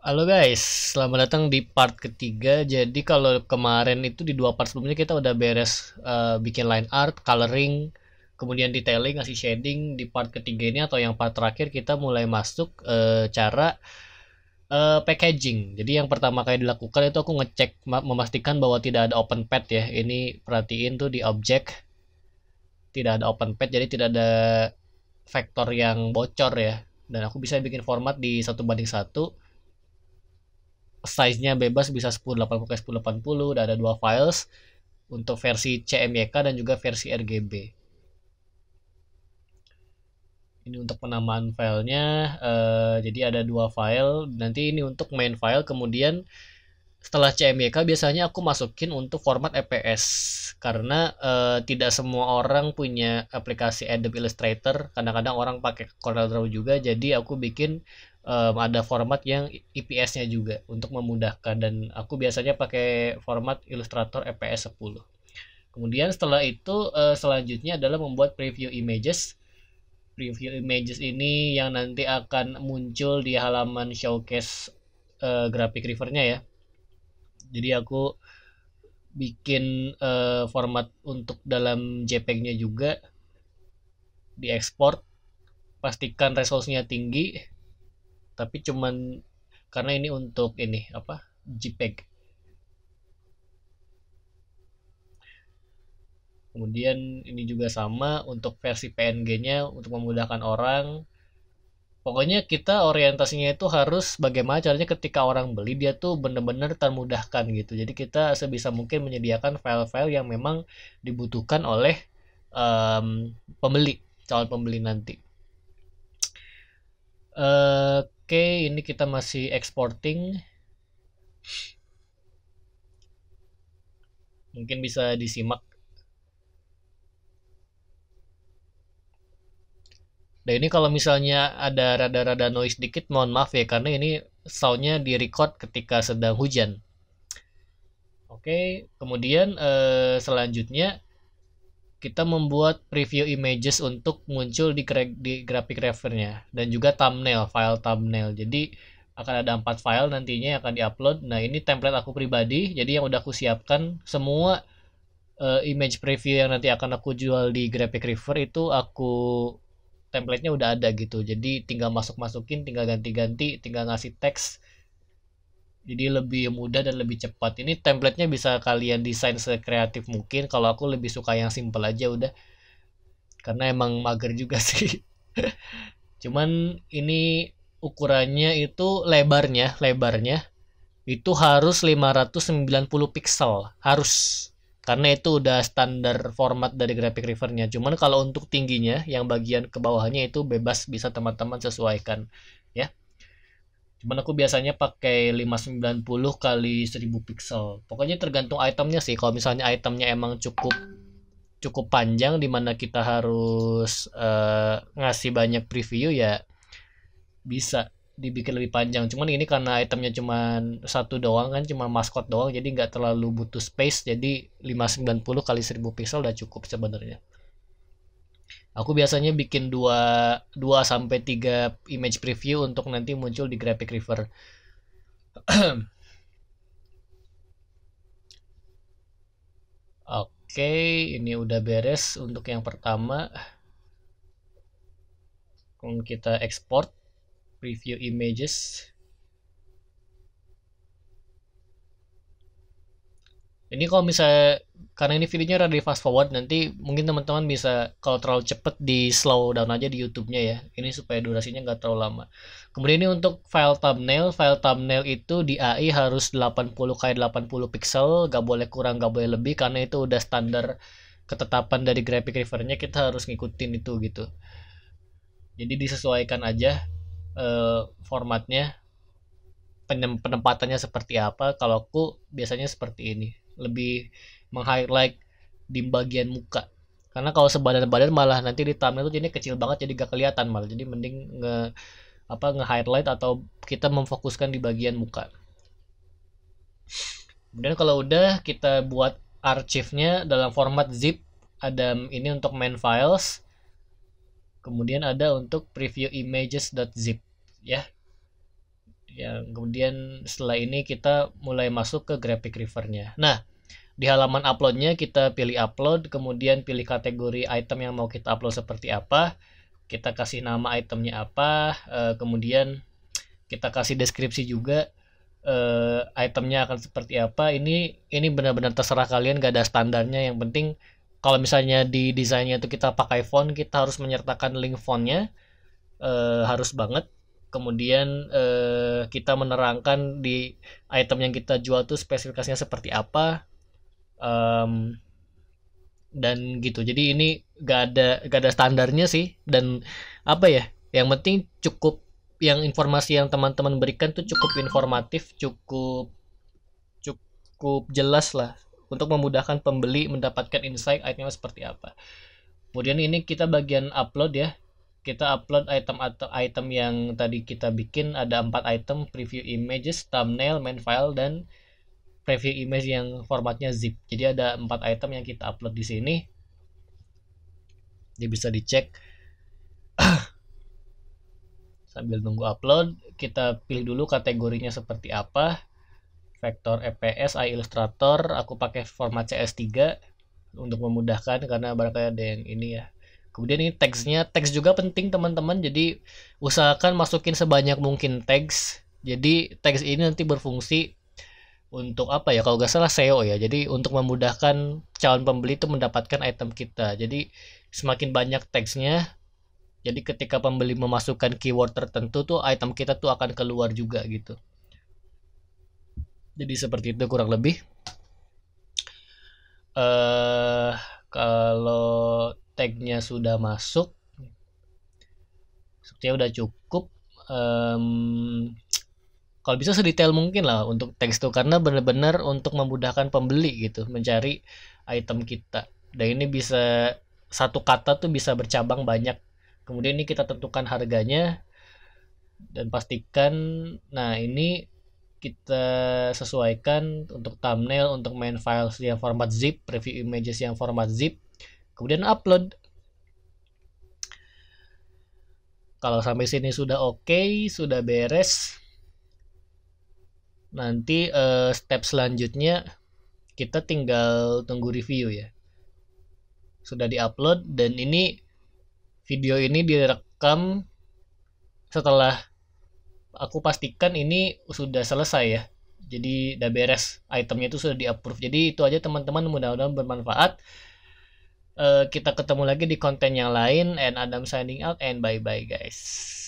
Halo guys, selamat datang di part ketiga. Jadi kalau kemarin itu di dua part sebelumnya kita udah beres bikin line art, coloring, kemudian detailing, ngasih shading. Di part ketiga ini atau yang part terakhir kita mulai masuk cara packaging. Jadi yang pertama kali dilakukan itu aku ngecek memastikan bahwa tidak ada open pad ya. Ini perhatiin tuh di objek tidak ada open pad, jadi tidak ada vektor yang bocor ya. Dan aku bisa bikin format di 1:1. Size-nya bebas, bisa 1080 x 1080, udah ada dua files untuk versi CMYK dan juga versi RGB. Ini untuk penamaan filenya, jadi ada dua file. Nanti ini untuk main file, kemudian setelah CMYK biasanya aku masukin untuk format EPS karena tidak semua orang punya aplikasi Adobe Illustrator. Kadang-kadang orang pakai CorelDRAW juga, jadi aku bikin ada format yang IPS-nya juga untuk memudahkan, dan aku biasanya pakai format Illustrator EPS 10. Kemudian setelah itu selanjutnya adalah membuat preview images. Preview images ini yang nanti akan muncul di halaman showcase graphic rivernya ya. Jadi aku bikin format untuk dalam JPEG-nya juga, diekspor, pastikan resolusinya tinggi, tapi cuman karena ini untuk ini apa, JPEG. Kemudian ini juga sama untuk versi PNG-nya untuk memudahkan orang. Pokoknya kita orientasinya itu harus bagaimana caranya ketika orang beli dia tuh bener-bener termudahkan gitu. Jadi kita sebisa mungkin menyediakan file-file yang memang dibutuhkan oleh pembeli, calon pembeli nanti. Oke, ini kita masih exporting. Mungkin bisa disimak. Dan ini kalau misalnya ada rada-rada noise dikit, mohon maaf ya, karena ini soundnya di record ketika sedang hujan. Oke, kemudian selanjutnya kita membuat preview images untuk muncul di graphic refernya, dan juga thumbnail, file thumbnail. Jadi akan ada 4 file nantinya yang akan diupload. Nah, ini template aku pribadi, jadi yang udah aku siapkan semua image preview yang nanti akan aku jual di graphic river itu aku template-nya udah ada gitu. Jadi tinggal masuk-masukin, tinggal ganti-ganti, tinggal ngasih teks. Jadi lebih mudah dan lebih cepat. Ini template-nya bisa kalian desain sekreatif mungkin. Kalau aku lebih suka yang simple aja udah. Karena emang mager juga sih. Cuman ini ukurannya itu lebarnya itu harus 590 pixel, harus, karena itu udah standar format dari graphic rivernya. Cuman kalau untuk tingginya yang bagian ke bawahnya itu bebas, bisa teman-teman sesuaikan ya. Cuman aku biasanya pakai 590 kali 1000 pixel. Pokoknya tergantung itemnya sih. Kalau misalnya itemnya emang cukup cukup panjang dimana kita harus ngasih banyak preview ya, bisa dibikin lebih panjang. Cuman ini karena itemnya cuma satu doang kan, cuma maskot doang, jadi nggak terlalu butuh space. Jadi 590 kali 1000 pixel udah cukup sebenarnya. Aku biasanya bikin 2 sampai 3 image preview untuk nanti muncul di graphic river. Oke, ini udah beres untuk yang pertama. Kemudian kita export preview images. Ini kalau misalnya, karena ini videonya rada fast forward, nanti mungkin teman-teman bisa kalau terlalu cepet di slow down aja di YouTube-nya ya. Ini supaya durasinya nggak terlalu lama. Kemudian ini untuk file thumbnail itu di AI harus 80 kali 80 pixel, nggak boleh kurang, nggak boleh lebih, karena itu udah standar ketetapan dari graphic rivernya, kita harus ngikutin itu gitu. Jadi disesuaikan aja formatnya, penempatannya seperti apa. Kalau aku biasanya seperti ini, lebih meng-highlight di bagian muka, karena kalau sebadan-badan malah nanti di thumbnail itu jadi kecil banget, jadi gak kelihatan malah. Jadi mending nge-highlight atau kita memfokuskan di bagian muka. Kemudian kalau udah, kita buat archive-nya dalam format zip. Ada ini untuk main files, kemudian ada untuk preview images.zip ya. yang kemudian setelah ini kita mulai masuk ke graphic rivernya. Nah, di halaman uploadnya kita pilih upload, kemudian pilih kategori item yang mau kita upload seperti apa, kita kasih nama itemnya apa, kemudian kita kasih deskripsi juga, itemnya akan seperti apa. Ini benar-benar terserah kalian, gak ada standarnya. Yang penting kalau misalnya di desainnya itu kita pakai font, kita harus menyertakan link fontnya, harus banget. Kemudian kita menerangkan di item yang kita jual tuh spesifikasinya seperti apa, dan gitu. Jadi ini gak ada standarnya sih, dan apa ya, yang penting cukup, yang informasi yang teman-teman berikan tuh cukup informatif, cukup cukup jelas lah untuk memudahkan pembeli mendapatkan insight itemnya seperti apa. Kemudian ini kita bagian upload ya. Kita upload item atau item yang tadi kita bikin, ada 4 item: preview images, thumbnail, main file, dan preview image yang formatnya zip. Jadi ada 4 item yang kita upload di sini. Jadi bisa dicek. Sambil nunggu upload, kita pilih dulu kategorinya seperti apa. Vektor EPS, iLlustrator, aku pakai format CS3 untuk memudahkan karena barangkali ada yang ini ya. Kemudian ini teksnya, teks juga penting teman-teman, jadi usahakan masukin sebanyak mungkin teks. Jadi teks ini nanti berfungsi untuk apa ya, kalau nggak salah SEO ya, jadi untuk memudahkan calon pembeli itu mendapatkan item kita. Jadi semakin banyak teksnya, jadi ketika pembeli memasukkan keyword tertentu tuh item kita tuh akan keluar juga gitu. Jadi seperti itu kurang lebih. Kalau tagnya sudah masuk, sepertinya udah cukup. Kalau bisa sedetail mungkin lah untuk teks tuh, karena benar-benar untuk memudahkan pembeli gitu mencari item kita. Dan ini bisa, satu kata tuh bisa bercabang banyak. Kemudian ini kita tentukan harganya dan pastikan. Nah, ini kita sesuaikan untuk thumbnail, untuk main files yang format zip, preview images yang format zip, kemudian upload. Kalau sampai sini sudah oke, sudah beres, nanti step selanjutnya kita tinggal tunggu review ya. Sudah diupload, dan ini video ini direkam setelah aku pastikan ini sudah selesai ya. Jadi udah beres, itemnya itu sudah di approve. Jadi itu aja teman-teman, mudah-mudahan bermanfaat. Kita ketemu lagi di konten yang lain, and Adam signing out, and bye bye guys.